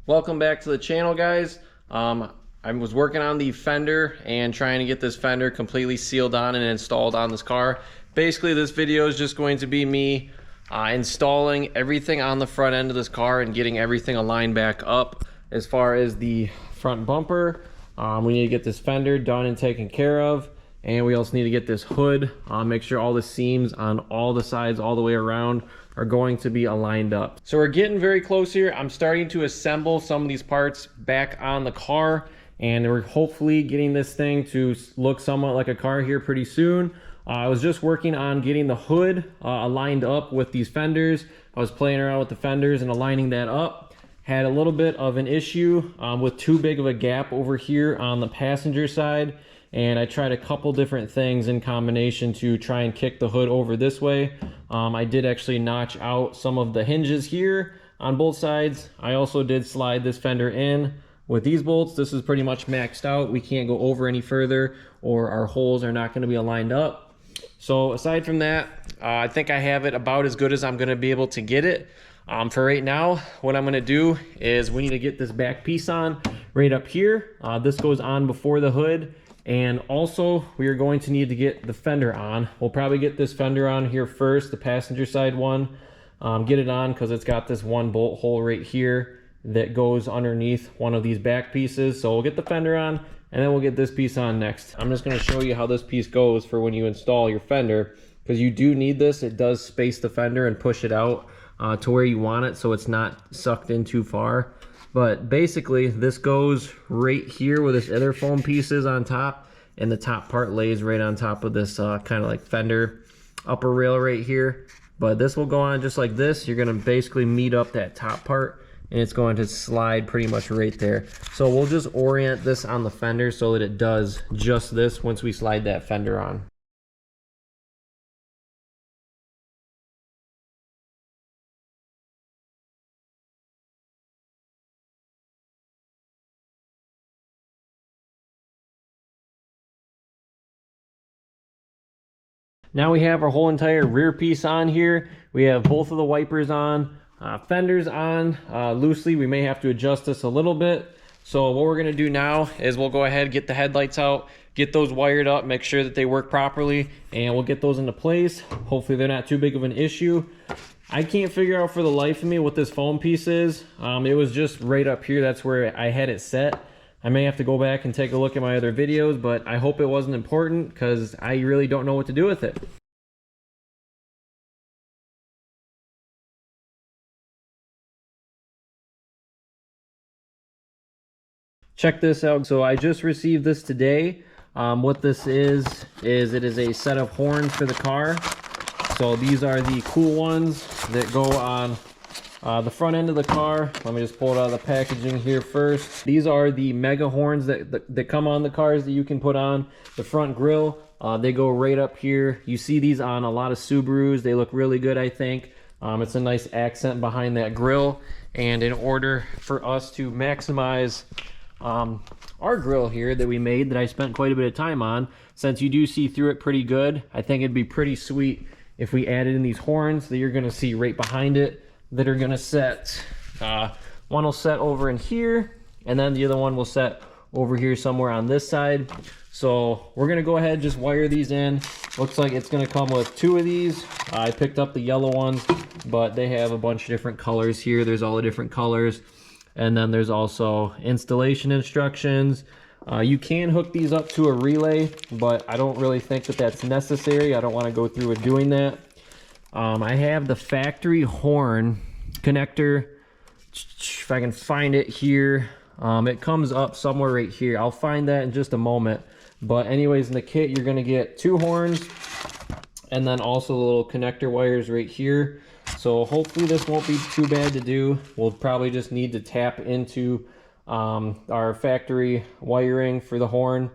Welcome back to the channel, guys. I was working on the fender and trying to get this fender completely sealed on and installed on this car. Basically, this video is just going to be me installing everything on the front end of this car and getting everything aligned back up. As far as the front bumper, we need to get this fender done and taken care of. And we also need to get this hood, make sure all the seams on all the sides all the way around are going to be aligned up. So we're getting very close here. I'm starting to assemble some of these parts back on the car, and we're hopefully getting this thing to look somewhat like a car here pretty soon. I was just working on getting the hood aligned up with these fenders. I was playing around with the fenders and aligning that up. Had a little bit of an issue with too big of a gap over here on the passenger side. And I tried a couple different things in combination to try and kick the hood over this way. I did actually notch out some of the hinges here on both sides. I also did slide this fender in with these bolts. This is pretty much maxed out. We can't go over any further or our holes are not going to be aligned up. So aside from that, I think I have it about as good as I'm going to be able to get it. For right now, what I'm going to do is we need to get this back piece on right up here. This goes on before the hood. And also, we are going to need to get the fender on. We'll probably get this fender on here first, the passenger side one. Get it on because it's got this one bolt hole right here that goes underneath one of these back pieces. So we'll get the fender on, and then we'll get this piece on next. I'm just going to show you how this piece goes for when you install your fender, because you do need this. It does space the fender and push it out to where you want it so it's not sucked in too far. But basically, this goes right here where this other foam piece is on top, and the top part lays right on top of this kind of like fender upper rail right here. But this will go on just like this. You're gonna basically meet up that top part, and it's going to slide pretty much right there. So we'll just orient this on the fender so that it does just this once we slide that fender on. Now we have our whole entire rear piece on here. We have both of the wipers on, fenders on loosely. We may have to adjust this a little bit. So what we're gonna do now is we'll go ahead, get the headlights out, get those wired up, make sure that they work properly, and we'll get those into place. Hopefully they're not too big of an issue. I can't figure out for the life of me what this foam piece is. It was just right up here. That's where I had it set. I may have to go back and take a look at my other videos, but I hope it wasn't important because I really don't know what to do with it. Check this out. So I just received this today. What this is it is a set of horns for the car. So these are the cool ones that go on the front end of the car. Let me just pull it out of the packaging here first. These are the mega horns that come on the cars that you can put on the front grille. They go right up here. You see these on a lot of Subarus. They look really good, I think. It's a nice accent behind that grille. And in order for us to maximize our grill here that we made, that I spent quite a bit of time on, since you do see through it pretty good, I think it'd be pretty sweet if we added in these horns that you're going to see right behind it that are going to set. One will set over in here, and then the other one will set over here somewhere on this side. So we're going to go ahead and just wire these in. Looks like it's going to come with two of these. I picked up the yellow ones, but they have a bunch of different colors here. There's all the different colors. And then there's also installation instructions. You can hook these up to a relay, but I don't really think that that's necessary. I don't want to go through with doing that. I have the factory horn connector. If I can find it here. It comes up somewhere right here. I'll find that in just a moment. But anyways, in the kit, you're going to get two horns and then also the little connector wires right here. So hopefully this won't be too bad to do. We'll probably just need to tap into our factory wiring for the horn,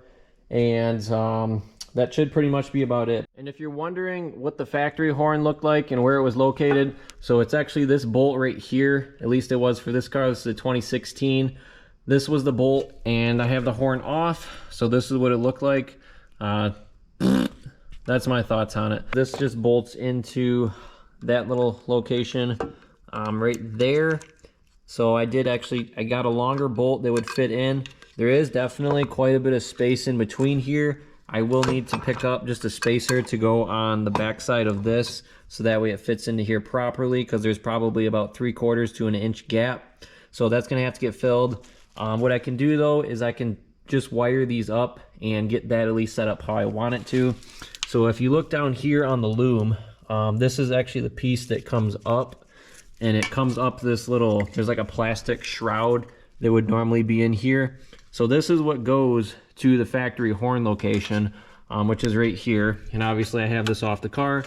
and that should pretty much be about it. And if you're wondering what the factory horn looked like and where it was located, so it's actually this bolt right here. At least it was for this car. This is a 2016. This was the bolt, and I have the horn off, so this is what it looked like. That's my thoughts on it. This just bolts into that little location right there. So I got a longer bolt that would fit in. There is definitely quite a bit of space in between here. I will need to pick up just a spacer to go on the back side of this, so that way it fits into here properly, because there's probably about 3/4 to an inch gap. So that's gonna have to get filled. What I can do though is I can just wire these up and get that at least set up how I want it to. So if you look down here on the loom, this is actually the piece that comes up, and it comes up this little, there's like a plastic shroud that would normally be in here. So this is what goes to the factory horn location, which is right here. And obviously I have this off the car,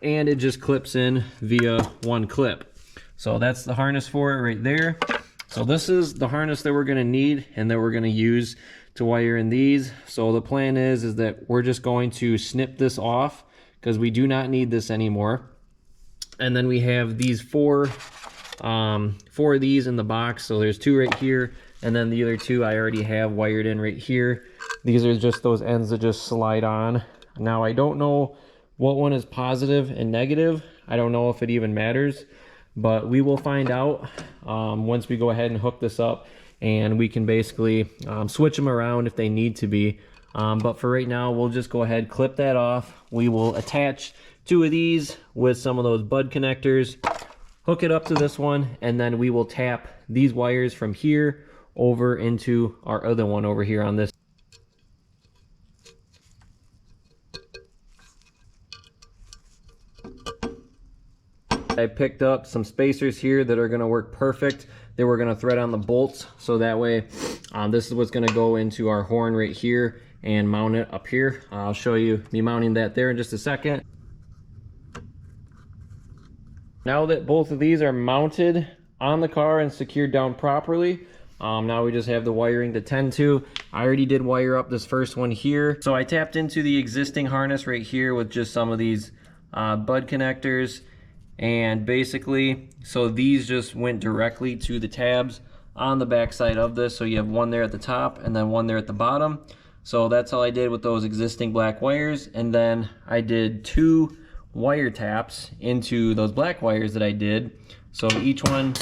and it just clips in via one clip. So that's the harness for it right there. So this is the harness that we're gonna need and that we're gonna use to wire in these. So the plan is that we're just going to snip this off, because we do not need this anymore. And then we have these four of these in the box. So there's 2 right here, and then the other 2 I already have wired in right here. These are just those ends that just slide on. Now I don't know what one is positive and negative. I don't know if it even matters, but we will find out once we go ahead and hook this up, and we can basically switch them around if they need to be. But for right now, we'll just go ahead, clip that off. We will attach 2 of these with some of those bud connectors, hook it up to this one, and then we will tap these wires from here over into our other one over here on this. I picked up some spacers here that are going to work perfect, that we're going to thread on the bolts, so that way this is what's going to go into our horn right here and mount it up here. I'll show you me mounting that there in just a second. Now that both of these are mounted on the car and secured down properly, now we just have the wiring to tend to. I already did wire up this first one here. So I tapped into the existing harness right here with just some of these bud connectors. And basically, so these just went directly to the tabs on the back side of this. So you have one there at the top and then one there at the bottom. So that's all I did with those existing black wires. And then I did 2 wire taps into those black wires that I did. So each one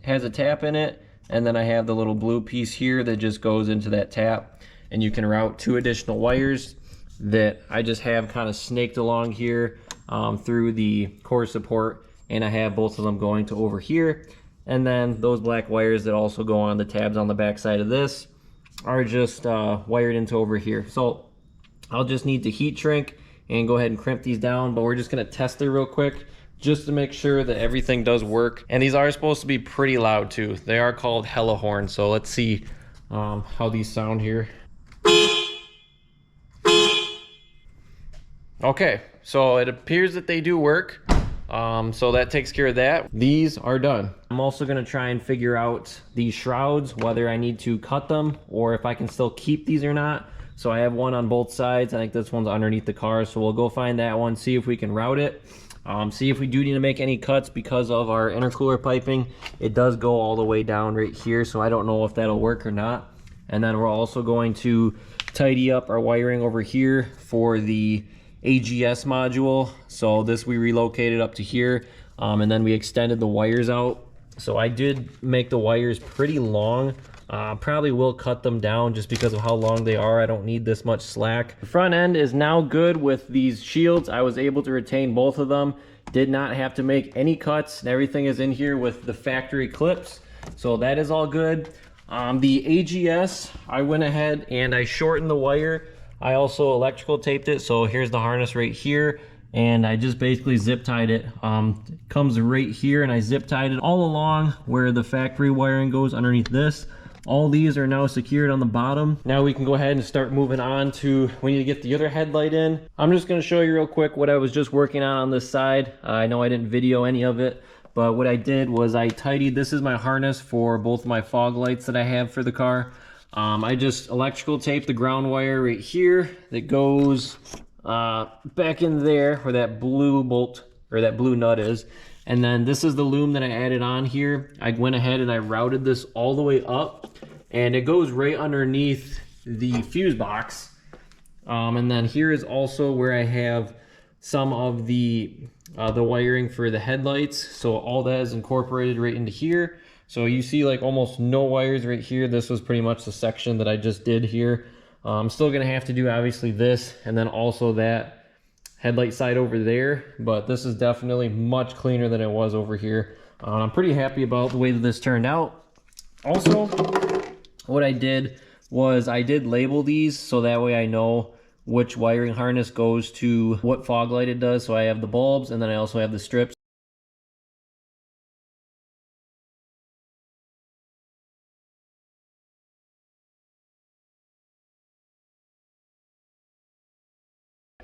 has a tap in it, and then I have the little blue piece here that just goes into that tap, and you can route 2 additional wires that I just have kind of snaked along here through the core support, and I have both of them going to over here. And then those black wires that also go on the tabs on the back side of this are just wired into over here. So I'll just need to heat shrink and go ahead and crimp these down, but we're just gonna test it real quick just to make sure that everything does work. And these are supposed to be pretty loud too. They are called Hella horns, so let's see how these sound here. Okay, so it appears that they do work. So that takes care of that. These are done. I'm also gonna try and figure out these shrouds, whether I need to cut them or if I can still keep these or not. So I have one on both sides. I think this one's underneath the car, so we'll go find that one, see if we can route it. See if we do need to make any cuts because of our intercooler piping. It does go all the way down right here, so I don't know if that'll work or not. And then we're also going to tidy up our wiring over here for the AGS module. So this we relocated up to here, and then we extended the wires out. So I did make the wires pretty long. Probably will cut them down just because of how long they are. I don't need this much slack. The front end is now good with these shields. I was able to retain both of them. Did not have to make any cuts, and everything is in here with the factory clips. So that is all good. The AGS, I went ahead and I shortened the wire. I also electrical taped it. So here's the harness right here, and I just basically zip tied it. It comes right here, and I zip tied it all along where the factory wiring goes underneath this. All these are now secured on the bottom. Now we can go ahead and start moving on to, we need to get the other headlight in. I'm just gonna show you real quick what I was just working on this side. I know I didn't video any of it, but what I did was I tidied, this is my harness for both of my fog lights that I have for the car. I just electrical taped the ground wire right here that goes back in there where that blue bolt or that blue nut is. And then this is the loom that I added on here. I went ahead and I routed this all the way up, and it goes right underneath the fuse box. And then here is also where I have some of the wiring for the headlights. So all that is incorporated right into here. So you see like almost no wires right here. This was pretty much the section that I just did here. I'm still gonna have to do obviously this and then also that headlight side over there, but this is definitely much cleaner than it was over here. I'm pretty happy about the way that this turned out. Also, what I did was I did label these so that way I know which wiring harness goes to what fog light it does. So I have the bulbs and then I also have the strips.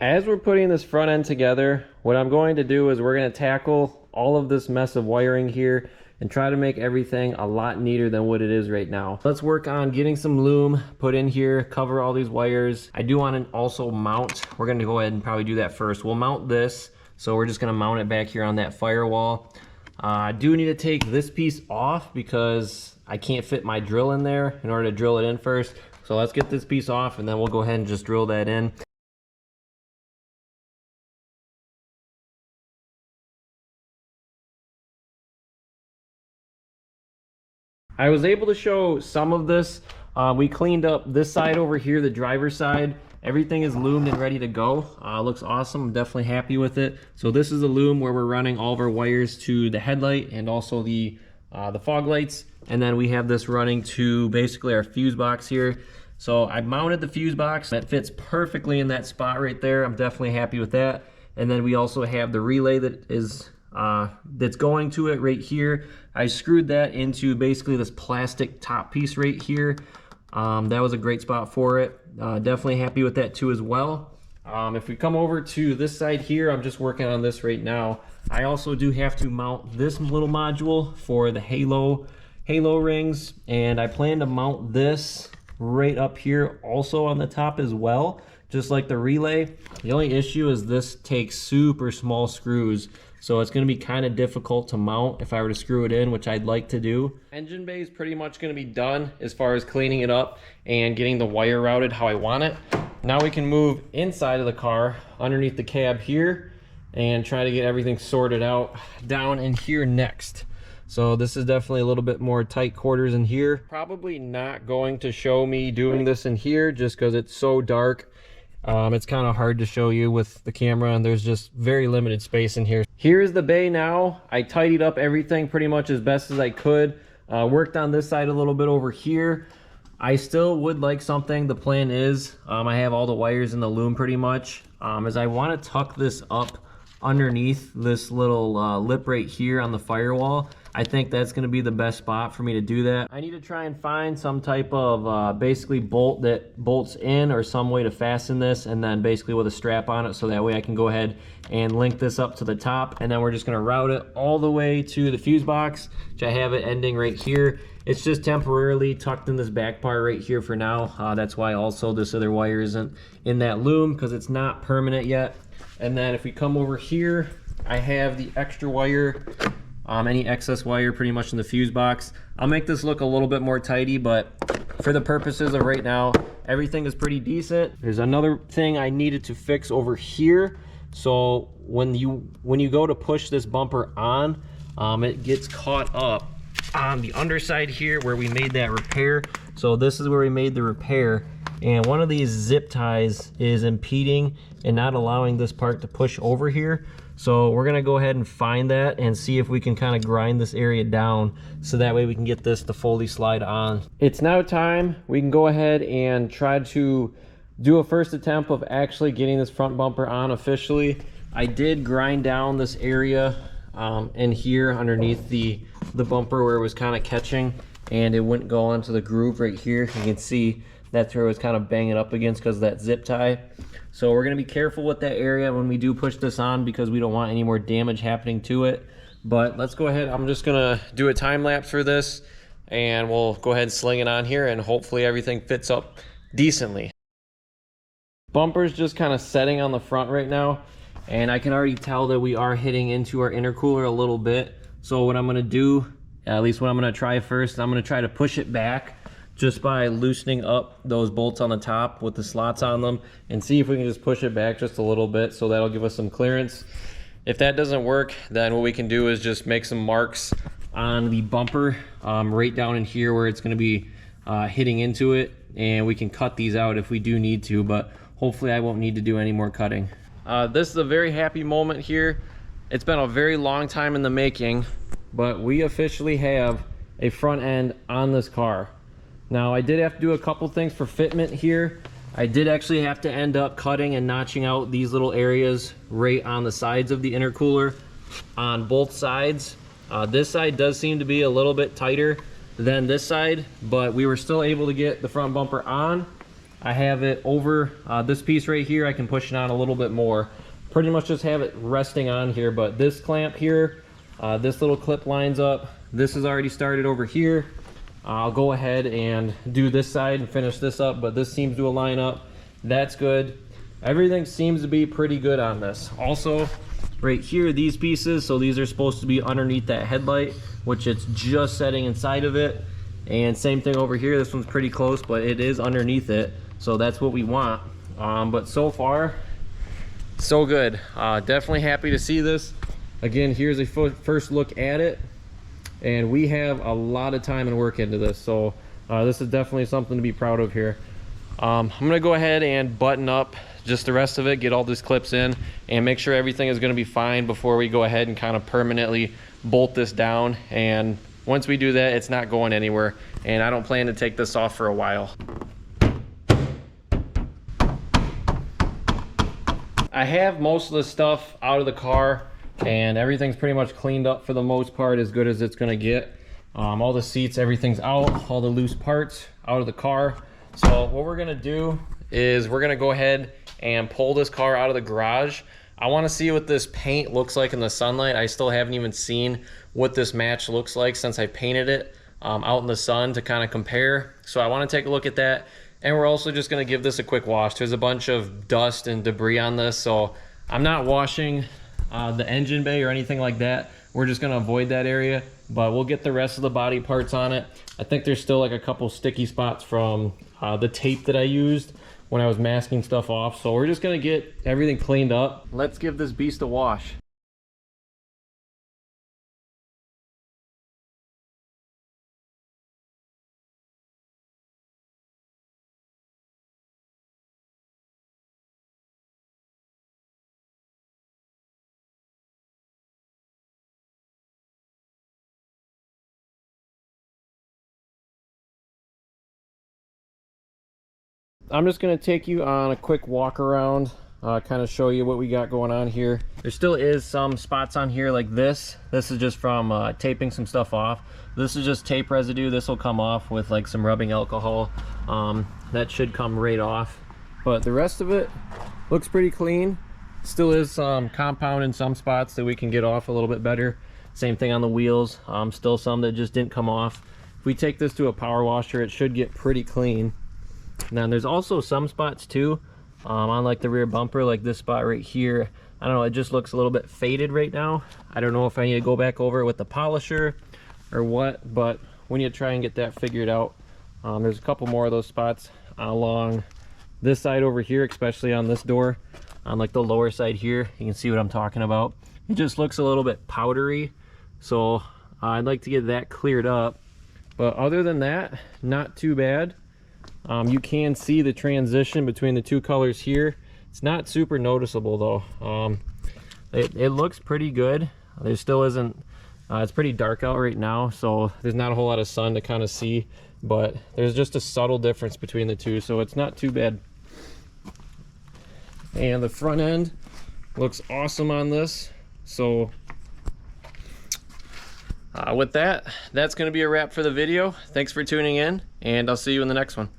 As we're putting this front end together, what I'm going to do is we're going to tackle all of this mess of wiring here and try to make everything a lot neater than what it is right now. Let's work on getting some loom put in here, cover all these wires. I do want to also mount. We're going to go ahead and probably do that first. We'll mount this. So we're just going to mount it back here on that firewall. I do need to take this piece off because I can't fit my drill in there in order to drill it in first. So let's get this piece off and then we'll go ahead and just drill that in. I was able to show some of this. We cleaned up this side over here, the driver's side. Everything is loomed and ready to go. Looks awesome. I'm definitely happy with it. So this is the loom where we're running all of our wires to the headlight and also the fog lights. And then we have this running to basically our fuse box here. So I mounted the fuse box. That fits perfectly in that spot right there. I'm definitely happy with that. And then we also have the relay that is that's going to it right here. I screwed that into basically this plastic top piece right here. That was a great spot for it. Definitely happy with that too as well. If we come over to this side here, I'm just working on this right now. I also do have to mount this little module for the halo rings, and I plan to mount this right up here also on the top as well, just like the relay. The only issue is this takes super small screws, so it's going to be kind of difficult to mount if I were to screw it in, which I'd like to do. Engine bay is pretty much going to be done as far as cleaning it up and getting the wire routed how I want it. Now we can move inside of the car underneath the cab here and try to get everything sorted out down in here next. So this is definitely a little bit more tight quarters in here. Probably not going to show me doing this in here just because it's so dark. It's kind of hard to show you with the camera and there's just very limited space in here. Here's the bay now. I tidied up everything pretty much as best as I could. Worked on this side a little bit over here. I still would like something. The plan is, I have all the wires in the loom pretty much. As I want to tuck this up underneath this little lip right here on the firewall. I think that's going to be the best spot for me to do that. I need to try and find some type of basically bolt that bolts in or some way to fasten this, and then basically with a strap on it so that way I can go ahead and link this up to the top, and then we're just going to route it all the way to the fuse box, which I have it ending right here. It's just temporarily tucked in this back part right here for now. That's why also this other wire isn't in that loom, because it's not permanent yet. And then if we come over here, I have the extra wire, any excess wire pretty much in the fuse box. I'll make this look a little bit more tidy, but for the purposes of right now, everything is pretty decent. There's another thing I needed to fix over here. So when you go to push this bumper on, it gets caught up on the underside here where we made that repair. So this is where we made the repair, and one of these zip ties is impeding and not allowing this part to push over here. So we're gonna go ahead and find that and see if we can kind of grind this area down so that way we can get this to fully slide on. It's now time. We can go ahead and try to do a first attempt of actually getting this front bumper on officially. I did grind down this area in here underneath the bumper where it was kind of catching, and it wouldn't go onto the groove right here. You can see that's where it was kind of banging up against because of that zip tie. So we're going to be careful with that area when we do push this on because we don't want any more damage happening to it. But let's go ahead. I'm just going to do a time lapse for this, and we'll go ahead and sling it on here, and hopefully everything fits up decently. Bumper's just kind of setting on the front right now, and I can already tell that we are hitting into our intercooler a little bit. So what I'm going to do, at least what I'm going to try first, I'm going to try to push it back just by loosening up those bolts on the top with the slots on them, and see if we can just push it back just a little bit, so that'll give us some clearance. If that doesn't work, then what we can do is just make some marks on the bumper, right down in here where it's going to be hitting into it, and we can cut these out if we do need to, but hopefully I won't need to do any more cutting. This is a very happy moment here. It's been a very long time in the making, but we officially have a front end on this car. Now, I did have to do a couple things for fitment here. I did actually have to end up cutting and notching out these little areas right on the sides of the intercooler on both sides. This side does seem to be a little bit tighter than this side, but we were still able to get the front bumper on. I have it over this piece right here. I can push it on a little bit more. Pretty much just have it resting on here, but this clamp here, this little clip lines up. This is already started over here. I'll go ahead and do this side and finish this up, but this seems to align up. That's good. Everything seems to be pretty good on this. Also, right here, these pieces, so these are supposed to be underneath that headlight, which it's just setting inside of it. And same thing over here, this one's pretty close, but it is underneath it, so that's what we want. But so far, so good. Definitely happy to see this. Again, here's a first look at it, and we have a lot of time and work into this, so this is definitely something to be proud of here. I'm gonna go ahead and button up just the rest of it, get all these clips in, and make sure everything is gonna be fine before we go ahead and kind of permanently bolt this down. And once we do that, it's not going anywhere, and I don't plan to take this off for a while. I have most of the stuff out of the car, and everything's pretty much cleaned up for the most part, as good as it's gonna get. All the seats, everything's out, all the loose parts out of the car. So what we're gonna do is we're gonna go ahead and pull this car out of the garage. I wanna see what this paint looks like in the sunlight. I still haven't even seen what this match looks like since I painted it out in the sun to kind of compare. So I wanna take a look at that. And we're also just gonna give this a quick wash. There's a bunch of dust and debris on this, so I'm not washing the engine bay or anything like that. We're just gonna avoid that area, but we'll get the rest of the body parts on it. I think there's still like a couple sticky spots from the tape that I used when I was masking stuff off. So we're just gonna get everything cleaned up. Let's give this beast a wash. I'm just going to take you on a quick walk around, kind of show you what we got going on here. There still is some spots on here like this. This is just from taping some stuff off. This is just tape residue. This will come off with like some rubbing alcohol. That should come right off. But the rest of it looks pretty clean. Still is some compound in some spots that we can get off a little bit better. Same thing on the wheels. Still some that just didn't come off. If we take this to a power washer, it should get pretty clean. Now there's also some spots too on like the rear bumper, like this spot right here. I don't know, it just looks a little bit faded right now. I don't know if I need to go back over it with the polisher or what, but we need to try and get that figured out. There's a couple more of those spots along this side over here, especially on this door, on like the lower side here. You can see what I'm talking about. It just looks a little bit powdery, so I'd like to get that cleared up. But other than that, not too bad. You can see the transition between the two colors here. It's not super noticeable though. It looks pretty good. There still isn't, it's pretty dark out right now, so there's not a whole lot of sun to kind of see, but there's just a subtle difference between the two, so it's not too bad. And the front end looks awesome on this. So with that, that's going to be a wrap for the video. Thanks for tuning in, and I'll see you in the next one.